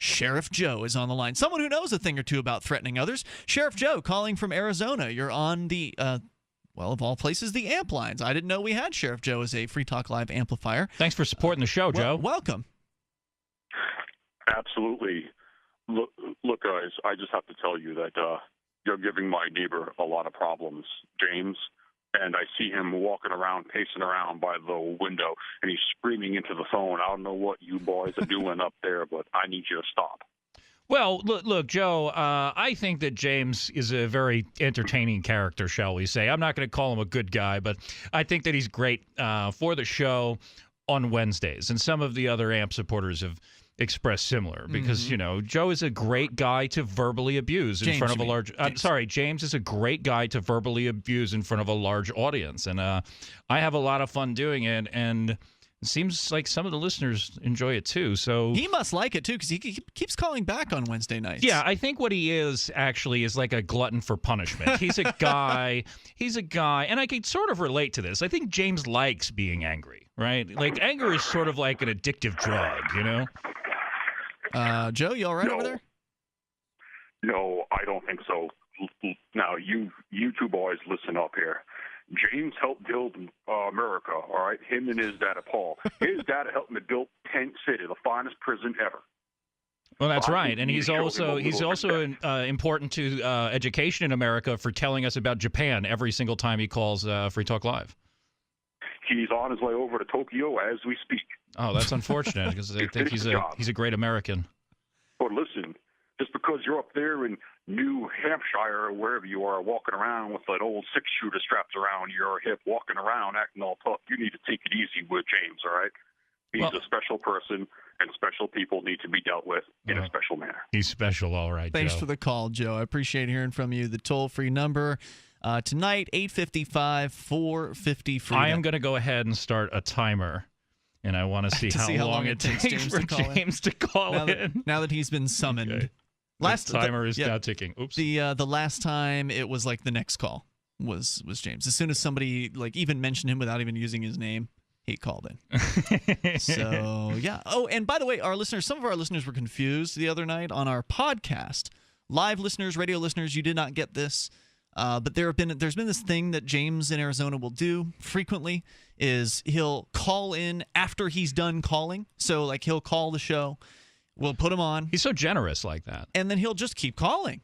Sheriff Joe is on the line. Someone who knows a thing or two about threatening others. Sheriff Joe, calling from Arizona. You're on the, well, of all places, the amp lines. I didn't know we had Sheriff Joe as a Free Talk Live amplifier. Thanks for supporting the show, Joe. Welcome. Absolutely. Look, guys, I just have to tell you that you're giving my neighbor a lot of problems, James. And I see him walking around, pacing around by the window, and he's screaming into the phone. I don't know what you boys are doing up there, but I need you to stop. Well, look, Joe, I think that James is a very entertaining character, shall we say. I'm not going to call him a good guy, but I think that he's great for the show on Wednesdays. And some of the other AMP supporters have expressed similar because, you know, Joe is a great guy to verbally abuse in front of a large James is a great guy to verbally abuse in front of a large audience. And I have a lot of fun doing it, and it seems like some of the listeners enjoy it too. So he must like it too because he keeps calling back on Wednesday nights. Yeah, I think what he is actually is like a glutton for punishment. He's a guy, and I can sort of relate to this. I think James likes being angry, right? Like anger is sort of like an addictive drug, you know? Joe, you all right over there? No, I don't think so. Now, you two boys, listen up here. James helped build America, all right? Him and his dad, Paul. His dad helped me build Tent City, the finest prison ever. Well, that's right, and he's also important to education in America for telling us about Japan every single time he calls Free Talk Live. He's on his way over to Tokyo as we speak. Oh, that's unfortunate because I think he's a great American. But listen, just because you're up there in New Hampshire or wherever you are walking around with that old six-shooter strapped around your hip, walking around acting all tough, you need to take it easy with James, all right? He's a special person, and special people need to be dealt with in a special manner. He's special, all right, Thanks Joe. for the call, Joe. I appreciate hearing from you. The toll-free number tonight, 855-450-FREEDOM. I am going to go ahead and start a timer. And I want to see how long it takes for James to call in. Now that he's been summoned. Okay. The timer is now ticking. Oops. The last time it was like the next call was James. As soon as somebody like even mentioned him without even using his name, he called in. So, yeah. Oh, and by the way, some of our listeners were confused the other night on our podcast. Live listeners, radio listeners, you did not get this. But there's been this thing that James in Arizona will do frequently is he'll call in after he's done calling. So like he'll call the show, we'll put him on. He's so generous like that. And then he'll just keep calling.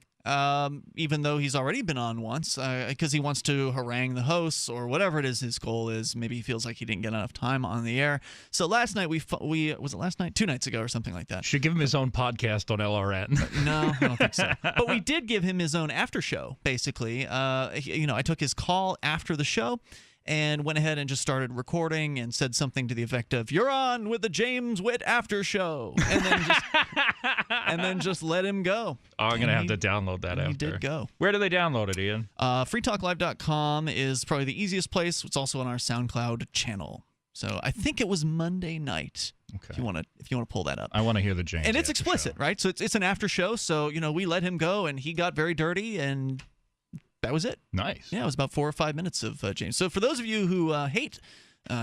Even though he's already been on once, because he wants to harangue the hosts or whatever it is his goal is. Maybe he feels like he didn't get enough time on the air. So last night was it last night? 2 nights ago or something like that. Should give him his own podcast on LRN. No, I don't think so. But we did give him his own after show. Basically, I took his call after the show and went ahead and just started recording and said something to the effect of "You're on with the James Witt After Show," and then just let him go. Oh, I'm gonna have to download that after. He did go. Where do they download it, Ian? freetalklive.com is probably the easiest place. It's also on our SoundCloud channel. So I think it was Monday night. Okay. If you want to pull that up. I want to hear the James. And it's explicit, show. right? So it's an after show. So we let him go, and he got very dirty, and that was it. Nice. Yeah, it was about 4 or 5 minutes of James. So for those of you who hate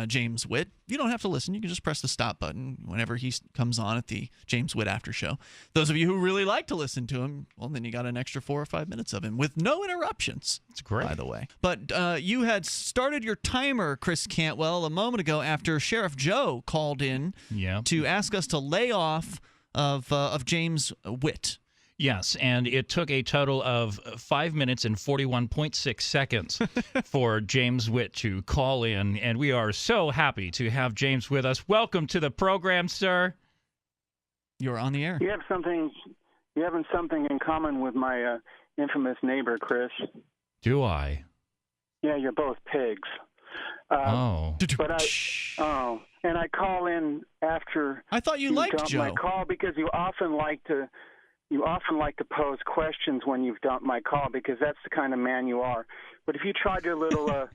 James Witt, you don't have to listen. You can just press the stop button whenever he comes on at the James Witt After Show. Those of you who really like to listen to him, well, then you got an extra 4 or 5 minutes of him with no interruptions. It's great. By the way. But you had started your timer, Chris Cantwell, a moment ago after Sheriff Joe called in to ask us to lay off of James Witt. Yes, and it took a total of 5 minutes and 41.6 seconds for James Witt to call in, and we are so happy to have James with us. Welcome to the program, sir. You're on the air. You have something in common with my infamous neighbor, Chris. Do I? Yeah, you're both pigs. But and I call in after. I thought you liked Joe. My call because you often like to pose questions when you've dumped my call because that's the kind of man you are. But if you tried your little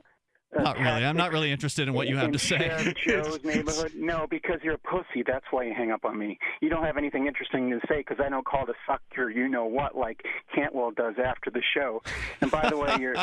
Not really. I'm not really interested in what you have to say. Sheriff Joe's neighborhood? No, because you're a pussy. That's why you hang up on me. You don't have anything interesting to say because I don't call to suck your you-know-what like Cantwell does after the show. And by the way, you're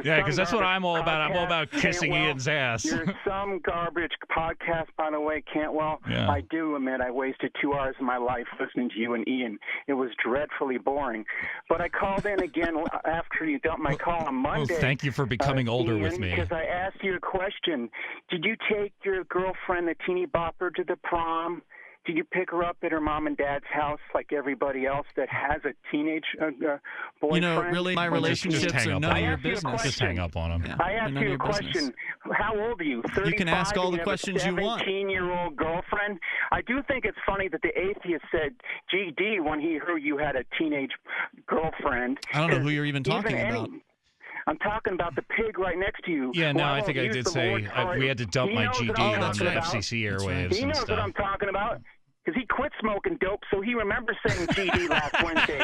yeah, because that's what I'm all about. I'm all about kissing Cantwell, Ian's ass. You're some garbage podcast, by the way, Cantwell. Yeah. I do admit I wasted 2 hours of my life listening to you and Ian. It was dreadfully boring. But I called in again after you dumped my call on Monday. Well, thank you for becoming older Ian, with me. Because I asked you a question. Did you take your girlfriend, the teeny bopper, to the prom? Did you pick her up at her mom and dad's house like everybody else that has a teenage boyfriend? You know, really, my relationships are none of your business. Just hang up on him. Yeah, I asked you a question. How old are you? 35? You can ask all the questions you want. 17-year-old girlfriend. I do think it's funny that the atheist said GD when he heard you had a teenage girlfriend. I don't know who you're even talking about. I'm talking about the pig right next to you. Yeah, no, well, I think I did say we had to dump my GD on the FCC airwaves He and knows stuff. what I'm talking about. Because he quit smoking dope, so he remembers saying GD last Wednesday.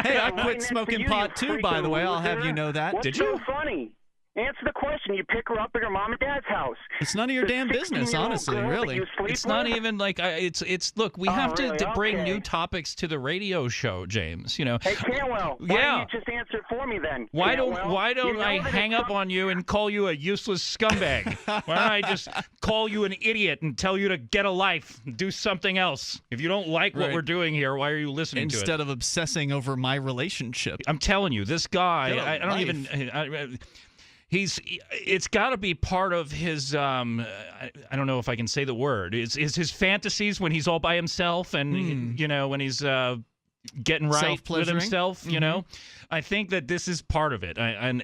Hey, I quit smoking pot too, by the way. I'll have you know that. What's Did you? so funny? Answer the question. You pick her up at her mom and dad's house. It's none of your damn business, honestly, really. It's not even like it's. Look, we have really? to bring Okay. new topics to the radio show, James. You know. Hey, Cantwell, why Yeah. don't you just answer it for me then? Why Cantwell? don't You know I that hang it's up on you and call you a useless scumbag? Why don't I just call you an idiot and tell you to get a life, do something else? If you don't like what Right. we're doing here, why are you listening to it? Instead of obsessing over my relationship. I'm telling you, this guy, Get a I don't life. even. It's got to be part of his. I don't know if I can say the word. It's his fantasies when he's all by himself, and you know when he's getting right with Self-pleasuring. himself. You know, I think that this is part of it, and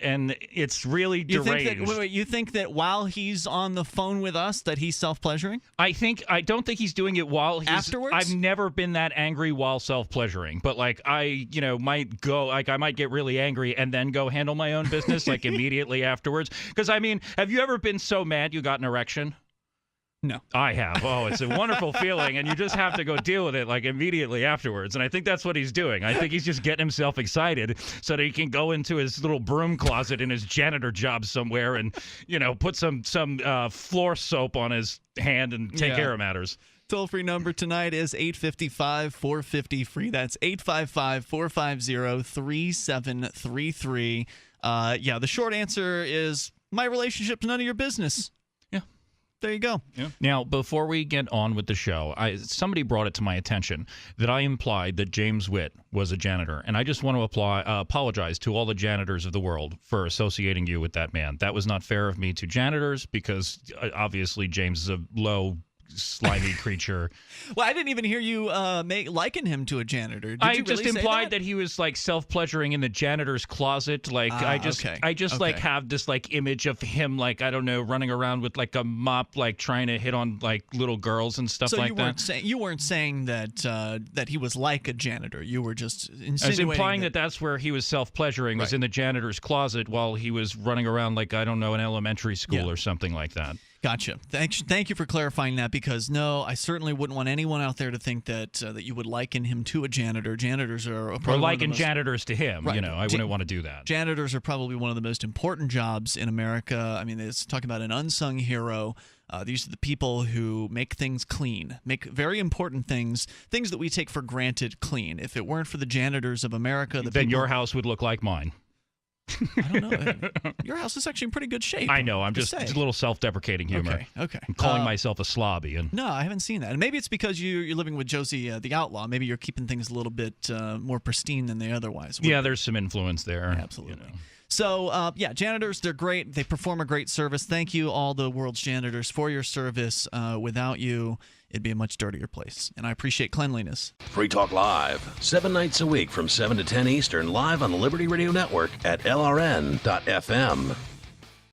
it's really You deranged. think that? Wait, you think that while he's on the phone with us, that he's self-pleasuring? I don't think he's doing it while he's Afterwards? I've never been that angry while self-pleasuring, but like I might get really angry and then go handle my own business like immediately afterwards. Because I mean, have you ever been so mad you got an erection? No. I have. Oh, it's a wonderful feeling, and you just have to go deal with it like immediately afterwards. And I think that's what he's doing. I think he's just getting himself excited so that he can go into his little broom closet in his janitor job somewhere and, put some floor soap on his hand and take care of matters. Toll-free number tonight is 855-450-FREE. That's 855-450-3733. The short answer is my relationship's none of your business. Yeah. There you go. Yeah. Now, before we get on with the show, somebody brought it to my attention that I implied that James Witt was a janitor, and I just want to apologize to all the janitors of the world for associating you with that man. That was not fair of me to janitors because obviously James is a low, slimy creature. Well, I didn't even hear you liken him to a janitor. Did I you just really say implied that he was like self-pleasuring in the janitor's closet. Like I just like have this like image of him like I don't know running around with like a mop like trying to hit on like little girls and stuff like that. You weren't saying that he was like a janitor. You were just insinuating. I was implying that that's where he was self-pleasuring was in the janitor's closet while he was running around like I don't know an elementary school or something like that. Gotcha. Thank you for clarifying that because, no, I certainly wouldn't want anyone out there to think that you would liken him to a janitor. Janitors are or liken janitors to him. Right. I wouldn't want to do that. Janitors are probably one of the most important jobs in America. I mean, it's talking about an unsung hero. These are the people who make things clean, make very important things that we take for granted clean. If it weren't for the janitors of America, then your house would look like mine. I don't know. Your house is actually in pretty good shape. I know. I'm just a little self-deprecating humor. Okay. I'm calling myself a slob, Ian. No, I haven't seen that. And maybe it's because you're living with Josie the Outlaw. Maybe you're keeping things a little bit more pristine than they otherwise would. Yeah, there's some influence there. Absolutely. So, janitors, they're great. They perform a great service. Thank you, all the world's janitors, for your service. Without you, it'd be a much dirtier place. And I appreciate cleanliness. Free Talk Live, 7 nights a week from 7 to 10 Eastern, live on the Liberty Radio Network at LRN.FM.